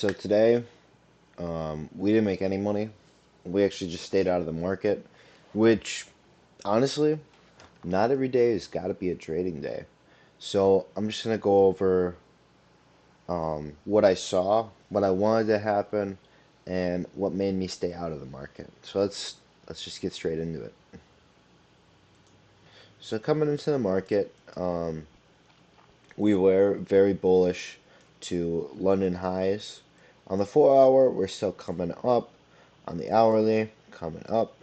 So today, we didn't make any money. We actually just stayed out of the market, which honestly, not every day has got to be a trading day. So I'm just gonna go over what I saw, what I wanted to happen, and what made me stay out of the market. So let's just get straight into it. So coming into the market, we were very bullish to London highs. On the 4 hour, we're still coming up. On the hourly, coming up.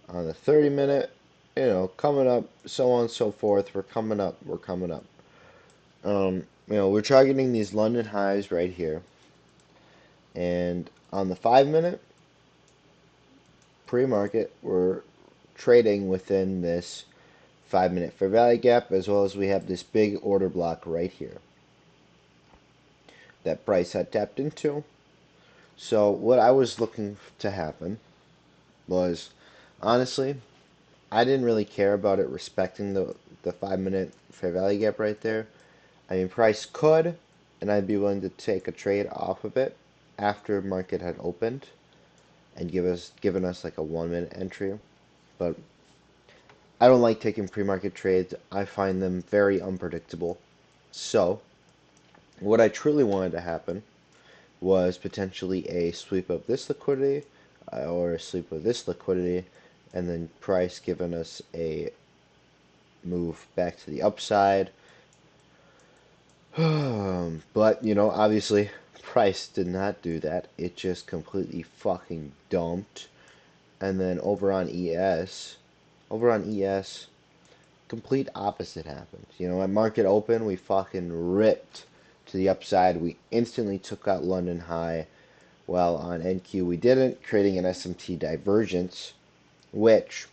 On the 30 minute, coming up, so on and so forth. We're coming up. We're coming up. We're targeting these London highs right here. And on the 5 minute pre-market, we're trading within this 5 minute fair value gap, as well as we have this big order block right here that price had tapped into. So what I was looking to happen was, honestly, I didn't really care about it respecting the 5 minute fair value gap right there. I mean, price could, and I'd be willing to take a trade off of it after market had opened and given us like a 1 minute entry. But I don't like taking pre-market trades. I find them very unpredictable. So what I truly wanted to happen was potentially a sweep of this liquidity or a sweep of this liquidity, and then price giving us a move back to the upside. But, obviously, price did not do that. It just completely fucking dumped. And then over on ES, complete opposite happened. At market open, we fucking ripped to the upside. We instantly took out London high. While on NQ, we didn't, creating an SMT divergence, which,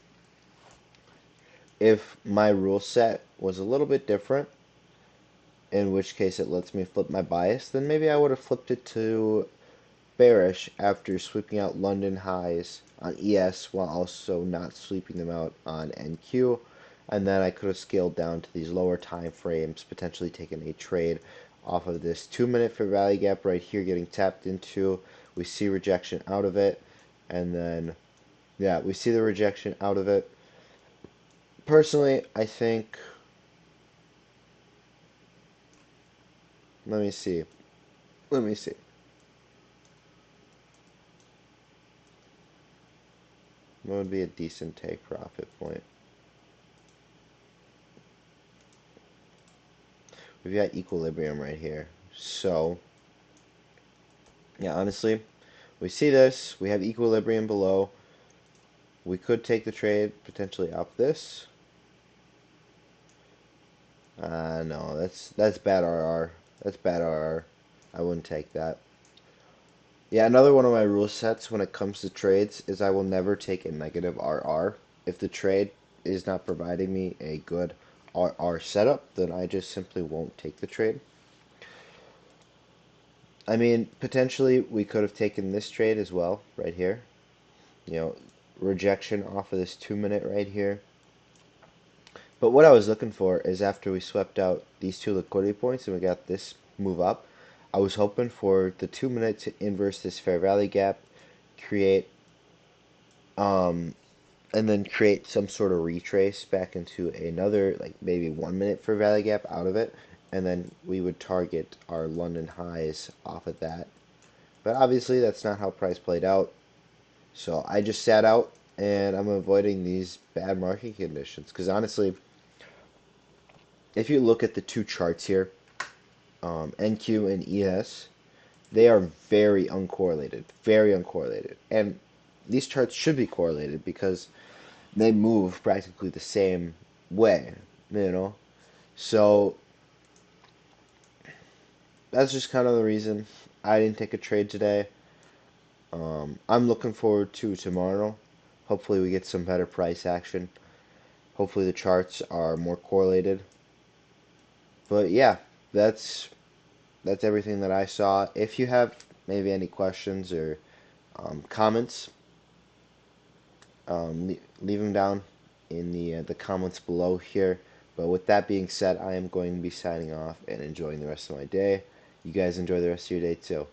if my rule set was a little bit different, in which case it lets me flip my bias, then maybe I would have flipped it to bearish after sweeping out London highs on ES while also not sweeping them out on NQ. And then I could have scaled down to these lower time frames, potentially taking a trade off of this 2 minute fair value gap right here getting tapped into. We see rejection out of it, and then, yeah, we see the rejection out of it. Personally, I think, let me see. Let me see. What would be a decent take profit point? We've got equilibrium right here. So, yeah, honestly, we see this. We have equilibrium below. We could take the trade potentially off this. No, that's bad RR. That's bad RR. I wouldn't take that. Yeah, another one of my rule sets when it comes to trades is I will never take a negative RR. If the trade is not providing me a good RR setup, then I just simply won't take the trade. I mean, potentially we could have taken this trade as well, right here. Rejection off of this 2 minute right here. But what I was looking for is after we swept out these two liquidity points and we got this move up, I was hoping for the 2 minute to inverse this fair value gap, create, and then create some sort of retrace back into another, like maybe 1 minute fair value gap out of it, and then we would target our London highs off of that. But obviously that's not how price played out. So I just sat out and I'm avoiding these bad market conditions. Because honestly, if you look at the two charts here, NQ and ES, they are very uncorrelated. Very uncorrelated. And these charts should be correlated because they move practically the same way. So that's just kind of the reason I didn't take a trade today. I'm looking forward to tomorrow. Hopefully we get some better price action. Hopefully the charts are more correlated. But yeah, that's everything that I saw. If you have maybe any questions or comments, leave them down in the comments below here. But with that being said, I am going to be signing off and enjoying the rest of my day. You guys enjoy the rest of your day too.